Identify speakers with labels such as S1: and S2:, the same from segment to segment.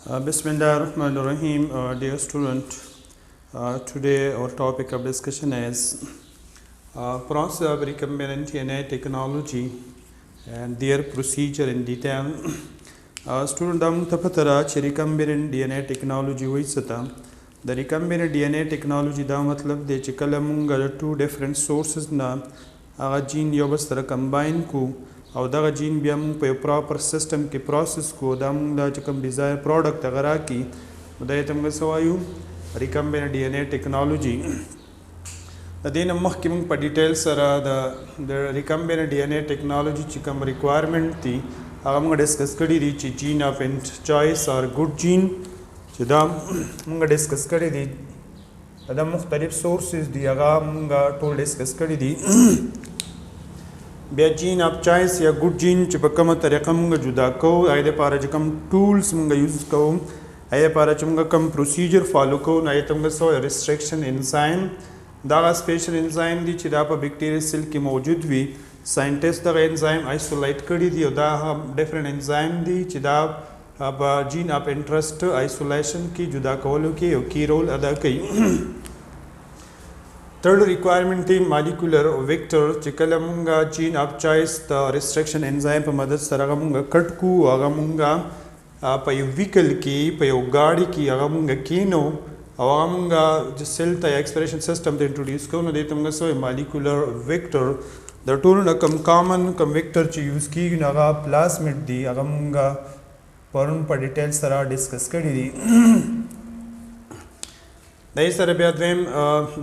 S1: Bismillahirrahmanirrahim. Dear student, today our topic of discussion is process of recombinant DNA technology and their procedure in detail. Student, dam tapatara recombinant DNA technology waisata. The recombinant DNA technology da matlab de chikalamunga two different sources na gene yobastara combine ku او دغه جین بیا موږ په یو پراپر سیستم کې پروسس کو دا موږ دا چې کوم ډیزایر پروډکټ هغه راکړي نو دا یې ته موږ څه وایو ریکمبیننټ ډي ان اے ټیکنالوجي د دې نه مخکې موږ په ډیټیل سره د ریکمبیننټ ډي ان اے ټیکنالوجي چې کوم ریکوایرمنټ دي هغه موږ ډسکس کړي دي چې جین اف چوایس اور ګډ جین چې دا موږ ډسکس کړي دي دا مختلف سورسز دي هغه موږ ټول ډسکس کړي دي بیا جین اف چوایس یا ګډ جین چې په کومه طریقه موږ جدا کوو هغې دپاره چې کوم ټولز موږ یوز کوو هغې دپاره چې موږ کوم پروسیجر فالو کوو نو هغې ته موږ څه وایو ریسټرکشن انزایم دغه سپیشل انزایم دی چې دا په بیکټیریا سیل کې موجود وي ساینټسټ دغه انزایم آیسولیټ کړي دي او دا ډفرنٹ انزایم دی چې دا په جین اف انټرسټ آیسولیشن کې جدا کولو کې یو کی رول ادا کوي Third requirement دی molecular vector چې کله مونږ جین اف چوایس د ریسټرکشن انزایم په مدد سره هغه مونږ کټ کو هغه مونږ په یو ویکل کې په یو گاډي کې هغه مونږ کینو او هغه مونږ د سیل ته ایکسپریشن سیستم ته انټروډیوس کوو نو دې ته مونږ څه molecular vector د ټولو نه کم کامن کوم ویکټر چې یوز کیږي نو هغه پلازمیډ دی هغه مونږ پرون په ډیټیل سره ډسکس کړي دي دای سره بیا دویم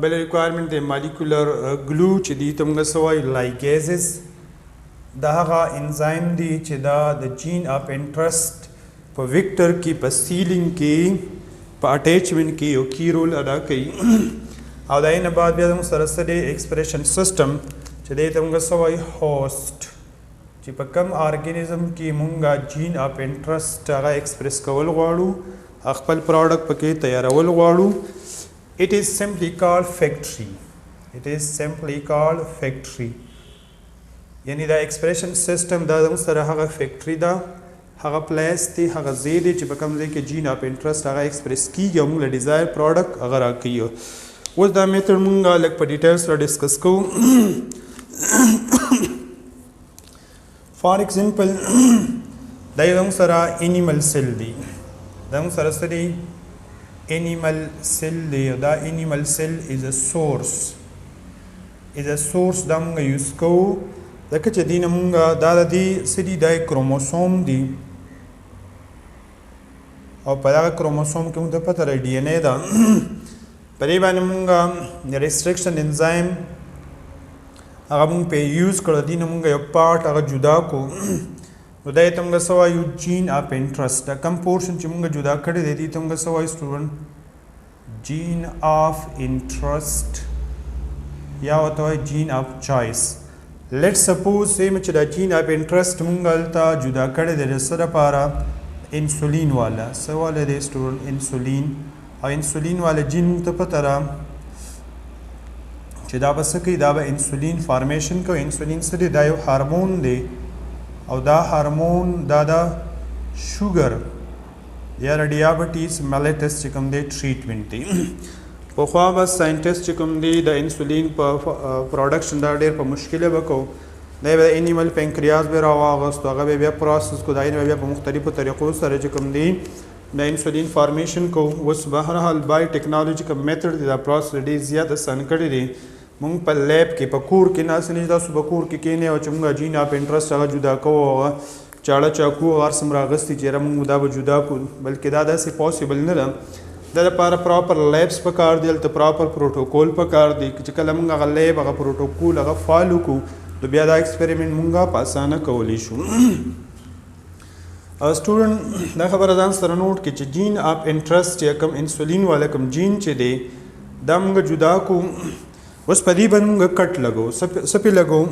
S1: بل ریکوایرمنٹ دی مالیکولر ګلو چې دی ته موږ څه وایو لایګیزز دا هغه انزایم دی چې دا د جین اف انټرسټ په ویکټر کې په سیلینګ کې په اټیچمنټ کې یو کی رول ادا کوي او دا نه بعد بیا موږ سره سره ایکسپریشن سیستم چې دی ته موږ څه وایو هوست چې په کم ارګانیزم کې موږ جین اف انټرسټ هغه ایکسپریس کول غواړو خپل پروډکټ پکې تیارول غواړو It is simply called factory. It is simply called factory. یعنی دا ایکسپریشن سیستم دا زموږ سره هغه فیکټري ده هغه پلیس دی هغه ځای دی چې په کوم ځای کې جین اف انټرسټ هغه ایکسپریس کیږي او موږ له ډیزایر پروډکټ هغه راکوي اوس دا میتھډ موږ لږ په ډیټیل سره ډسکس کوو فار ایگزامپل دا زموږ سره انیمل سیل دی دا زموږ سره څه دی animal cell دی دا animal cell is a source دا موږ یوز کوو ځکه چې دې نه موږ دا د دې څه دي دا کروموسوم دی او په دغه کروموسوم کې موږ ته پته لري ډي ان اے ده په دې باندې موږ ریسټرکشن انزایم هغه موږ په یوز کړو دې نه موږ یو پارټ هغه جدا کو نو دا ته موږ څه وایو جین اف انټرسټ دا کم پورشن چې موږ جدا کړی دی دې ته موږ څه وایو سټوډنټ جین اف انټرسټ یا ورته وایي جین اف چوایس لیټ سپوز سیم چې دا جین اف انټرسټ موږ هلته جدا کړی دی د څه دپاره انسولین والا څه والا دی سټوډنټ انسولین او انسولین والا جین موږ ته پته ده چې دا به څه کوي دا به انسولین فارمیشن کوي انسولین څه دی دا یو هارمون دی او دا هارمون دا شوګر یا ډیابټیز ملیټس چې کوم دی ټریټمنټ دی پخوا به ساینټسټ چې کوم دی د انسولین په پروډکشن دا ډېر په مشکله به کوو دا به انیمل پینکریاز به راواغستو هغه به بیا پروسس کو دا بیا په مختلفو طریقو سره چې کوم دی د انسولین فارمیشن کو اوس بهرحال بای ټیکنالوجي کوم میتھډ دی دا پروسس ډېر زیات آسان کړی دی مونږ په لیب کې په کور کې ناست نه تاسو په کور کې کینې او چې مونږ جین اف انټرسټ هغه جدا کوو چاړه چاکو هر څومره اخیستي چې یاره مونږ دا به جدا کړو بلکې دا داسې پاسبل نه ده دا لپاره پراپر لیبس پکار دی هلته پراپر پروټوکول پکار دی چې کله مونږ هغه لیب هغه پروټوکول هغه فالو کړو نو بیا دا ایکسپریمنټ مونږ په اسانه کولی شو سټوډنټ دا خبره ځان سره نوټ کړي چې جین اف انټرسټ یا کوم انسولین والا کوم جین چې دی دا مونږ جدا کوو اوس په دې باندې موږ کټ لګو څه پې لګو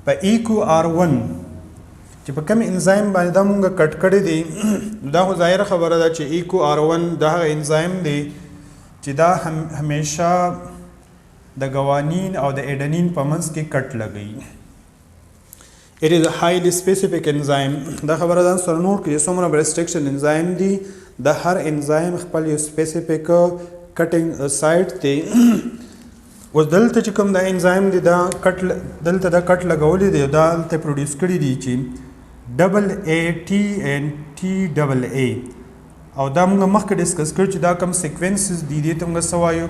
S1: په ایکو R1 چې په کوم انزایم باندې دا موږ کټ کړی دی دا خو ظاهره خبره ده چې ایکو R1 دا هغه انزایم دی چې دا همیشه د ګوانین او د ایډنین په منځ کې کټ لګوي It is a highly specific enzyme. دا خبره ځان سره نوټ کړئ څومره restriction enzyme دي د هر انزایم خپل یو سپیسیفیک کټینګ سایت دی. اوس دلته چې کوم د انزایم دی دا کټ دلته د کټ لګولې دی دا دلته پروډیوس کړي دي چې ډبل اے ټي اینڈ ټي ډبل اے او دا موږ مخکې ډسکس کړ چې دا کوم سیکوینسز دي دې ته موږ څه وایو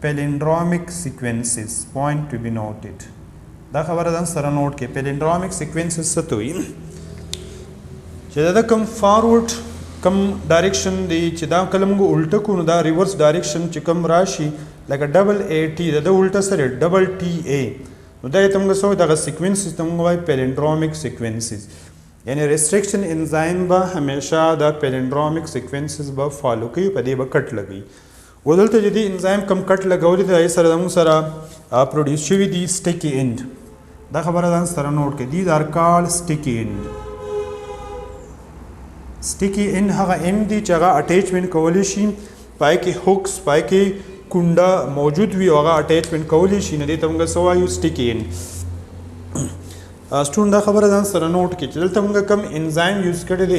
S1: palindromic sequences. Point to be noted. دا خبره ځان سره نوٹ کې palindromic sequences څه ته وایي چې دا کوم فارورډ کوم ډایرکشن دی چې دا کله موږ الټه کو نو دا ریورس ډایرکشن چې کوم راشي لکه ډبل اے ټي دا الټه سره ډبل ټي اے نو دا ته موږ څه دغه سیکوینسز ته موږ وایي palindromic sequences. یعنی ریسټریکشن انزایم به همیشه دا palindromic sequences به فالو کوي په دې به کټ لګي. ودلته چې دې انزایم کم کټ لګولې دی سره زموږ سره پروډیوس شوي دي سټیکي اینډ. دا خبره ځان سره نوٹ کړئ دیز آر کالډ سټیکي اینډ. سټیکي اینډ هغه اینډ دی چې هغه اټیچمنټ کولی شي پای کې هوکس پای کې کونډه موجود وي او هغه اټیچمنټ کولی شي نو دې ته موږ څه وایو سټیکي اینډ. سټوډنټ دا خبره ځان سره نوٹ کړئ چې دلته موږ کوم انزایم یوز کړی دی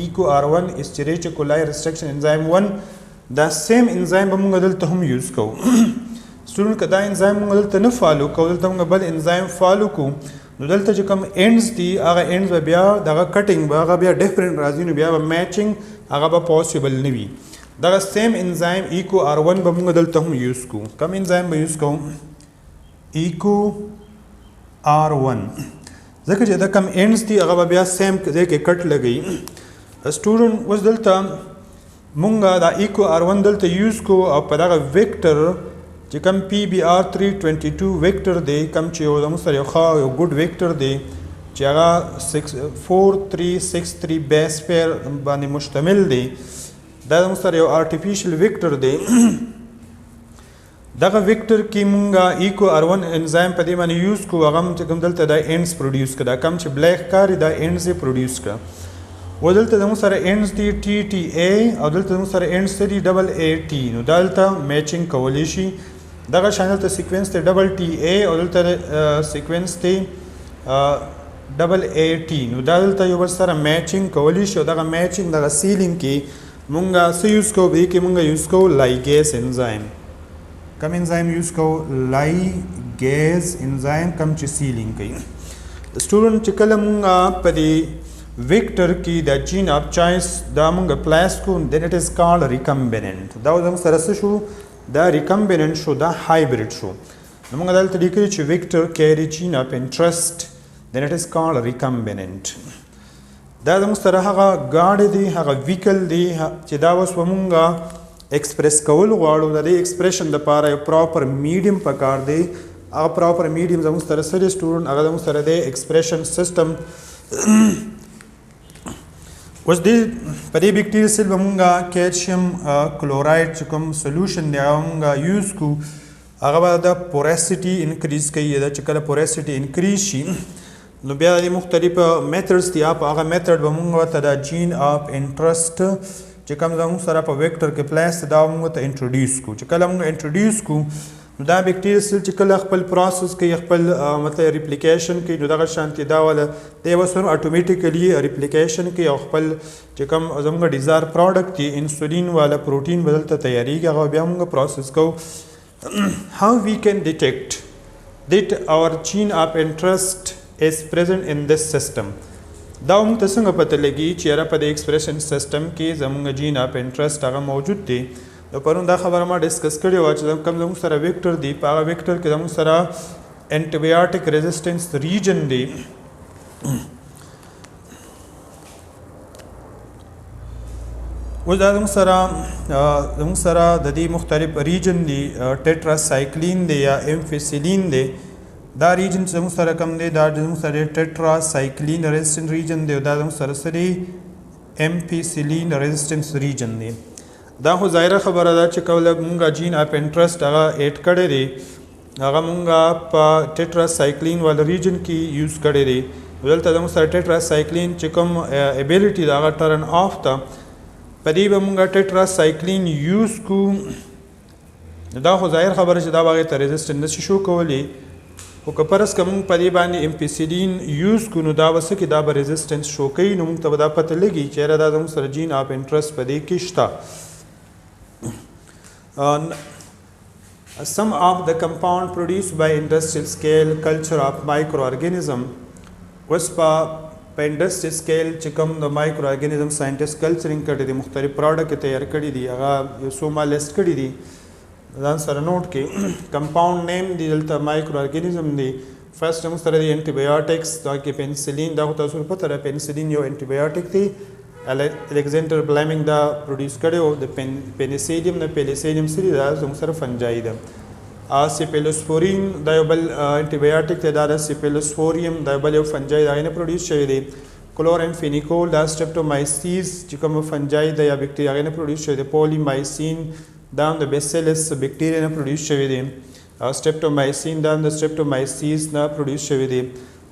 S1: ایکو آر1 اسټریچیکولای ریسټریکشن انزایم 1 دا سیم انزایم به موږ دلته هم یوز کوو. سټوډنټ که دا انزایم موږ دلته نه فالو کوو دلته موږ بل انزایم فالو کوو نو دلته چې کوم اینډز دي هغه اینډز به بیا دغه کټینګ به هغه بیا ډفرنټ راځي نو بیا به میچنګ هغه به پاسبل نه وي. دغه سیم انزایم ایکو آر1 به موږ دلته هم یوز کوو. کوم انزایم به یوز کوو ایکو آر1 ځکه چې دا کوم اینډز دي هغه به بیا سیم ځای کې کټ لګوي. سټوډنټ اوس دلته مونږ دا ایکو آر1 دلته یوز کو او په دغه ویکټر چې کوم پی بی آر 322 ویکټر دی کوم چې یو زموږ سره یو ښه یو ګوډ ویکټر دی چې هغه 4363 بیس پیر باندې مشتمل دی دا زموږ سره یو آرټیفیشل ویکټر دی. دغه ویکټر کې مونږ ایکو آر1 انزایم په دې باندې یوز کو هغه چې کوم دلته دا اینډز پروډیوس کړه دا کوم چې بلیک کاري دا اینډز یې پروډیوس کړه. و دلته زموږ سره اینډز دي ټي ټي اے او دلته زموږ سره اینډز دي ډبل اے ټي نو دلته میچنګ کولی شي. دغه شان دلته سیکوینس دی ډبل ټي اے او دلته سیکوینس دی ډبل اے ټي نو دلته یو بل سره میچنګ کولی شي او دغه میچنګ دغه سیلینګ کې مونږ څه یوز کوو به کې مونږ یوز کوو لایګیز انزایم. کوم انزایم یوز کوو لایګیز انزایم کوم چې سیلینګ کوي. سټوډنټ چې کله مونږ په دې ویکټر کې د جین اف چوایس دا مونږ پلیس کو دین اٹ از کالډ ریکمبیننٹ. دا زموږ سره څه شو دا ریکمبیننٹ شو دا هایبرډ شو. نو مونږ دلته لیکلي چې ویکټر کیری جین اف انټرست دین اٹ از کالډ ریکمبیننٹ. دا زموږ سره هغه ګاډی دی هغه ویکل دی چې دا اوس مونږ ایکسپریس کول غواړو د دې ایکسپریشن لپاره یو پراپر میډیم پکار دی. هغه پراپر میډیم زموږ سره سره سټوډنټ هغه زموږ سره د ایکسپریشن سیستم. اوس دې په دې بیکټیریا سیل به مونږ کیلشیم کلوراید چې کوم سولوشن دی هغه مونږ یوز کو هغه به د پوریسټي انکریز کوي دا چې کله پوریسټي انکریز شي نو بیا د مختلفه میتھډز دي په هغه میتھډ به مونږ ته د جین اف انټرست چې کوم زموږ سره په ویکټر کې پلیس دا مونږ ته انټروډیوس کو. چې کله مونږ انټروډیوس کو نو دا بیکټیریا سیل چې کله خپل پروسس کوي خپل مطلب ریپلیکیشن کوي نو دغه شانتي دا ولا دی وسره اتوماتیکلی ریپلیکیشن کوي او خپل چې کوم زموږ ډیزایر پروډکټ دی انسولین والا پروتین بدلته تیاریږي هغه بیا موږ پروسس کوو. how we can detect that our gene of interest is present in this system. دا موږ ته څنګه پته لګي چې یاره په د ایکسپریشن سیستم کې زموږ جین اف انټرست هغه موجود دی. نو پرون دا خبره ما ډسکس کړې وه چې کوم زموږ سره ویکټر دی په هغه ویکټر کې زموږ سره انټیبیوټیک ریزسټنس ریجن دی. اوس دا زموږ سره د دې مختلف ریجن دی ټیټراسایکلین دی یا امفیسیلین دی. دا ریجن چې زموږ سره کوم دی دا زموږ سره ټیټراسایکلین ریزسټنس ریجن دی او دا زموږ سره سره امفیسیلین ریزسټنس ریجن دی. دا خو ظاهره خبره ده چې کله مونږ جین اف انټرست هغه ایډ کړی دی هغه مونږ په ټیټراسایکلین والا ریجن کې یوز کړی دی. دلته زموږ سره ټیټراسایکلین چې کوم ایبیلیټي ده هغه ټرن آف ده په دې به مونږ ټیټراسایکلین یوز کو. دا خو ظاهر خبره چې دا به هغې ته ریزسټنس نشي شو کولی او که پرس که مونږ په دې باندې امپیسیلین یوز کړو نو دا به څه کې دا به ریزسټنس شو کوي نو مونږ ته به دا پته لګي چې یاره دا زموږ سره جین آف انټرسټ په دې کې شته. Some of the compound produced by industrial scale culture of microorganism اوس په انډسټری سکیل چې کوم د مایکرو ارګانیزم ساینټسټ کلچرینګ کړي دي مختلف پروډکټ تیار کړي دي هغه یو څو ما لیست کړي دي ځان سره نوٹ کې کمپاوند نیم دی دلته مایکرو ارګانیزم دی فرست موږ سره دی انټي بایوټکس دا کې پنسلین دا تاسو په پته را پنسلین یو انټي بایوټک دی الکساندر بلیمنګ دا پروډوس کړو د پنسیلیم نه پنسیلیم سری دا موږ سره فنجای ده سیپیلوسپورین دا یو بل انټي بایوټک دی دا د سیپیلوسپوریم دا بل یو فنجای دا نه پروډوس شوی دی کلورامفینیکول دا سټریپټومایسیس چې کوم فنجای دا یا بکټیریا نه پروډوس شوی دی پولیمایسین دا د بیسیلس بکټیریا نه پروډوس شوی دی سټریپټومایسین دا د سټریپټومایسیس نه پروډوس شوی دی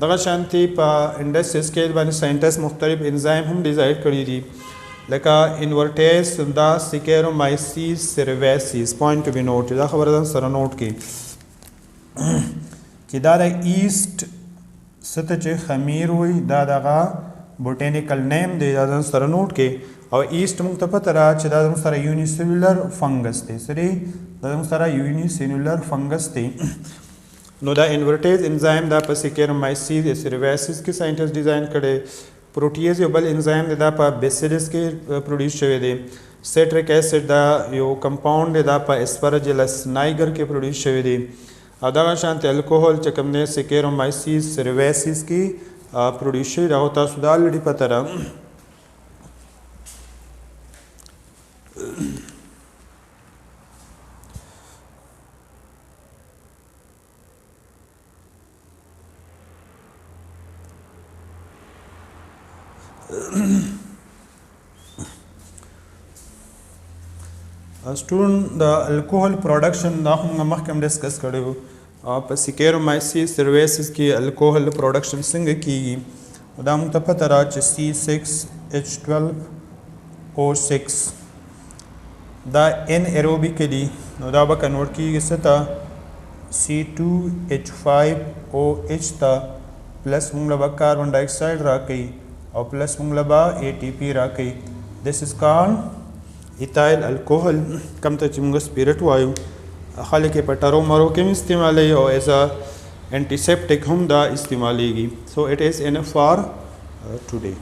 S1: دغه شانتي په انډسټری سکیل باندې ساينټیست مختلف انزایم هم ډیزاین کړی دي لکه انورټیز دا سیکیرومایسیس سیرویسیس پوینټ ټو بی نوٹ دا خبره سره نوٹ کړئ چې دا د ایست ست چې خمیر وي دا دغه بوټینیکل نیم دی دا سره نوٹ کړئ او ایست موږ ته پته را چې دا زموږ سره یونیسیلولر فنګس دی سری دا زموږ سره یونیسیلولر فنګس دی نو دا انورټیز انزایم دا په سیکیرومایسیس سیرویسیس کې ساينټیست ډیزاین کړي پروټیز یو بل انزایم دی دا په بیسیلس کې پروډوس شوی دی سیټریک ایسډ دا یو کمپاوند دی دا په اسپرجلس نایګر کې پروډوس شوی دی او دغه شانتي الکوهول چې کوم دی سیکیرومایسیس سیرویسیس کې پروډوس شوی دا تاسو دا الریډي پته را student the alcohol production دا هم مخکې ډسکس کړو په سیکیرومایسیس سیرویسیس کې الکوهل پروډکشن څنګه کیږي دا موږ ته پته را چې C6H12O6 دا ان ایروبیکلی نو دا به کنورټ کیږي ستا C2H5OH ته پلس موږ له کاربن ډای اکساید راکړي او پلس موږ له ATP راکړي this is called ایتایل الکوهل کم ته چې موږ سپیرټ وایو خلک په ټرو مرو کې استعمالوي او ایز ا انټیسپټیک هم دا استعمالیږي so it is enough for today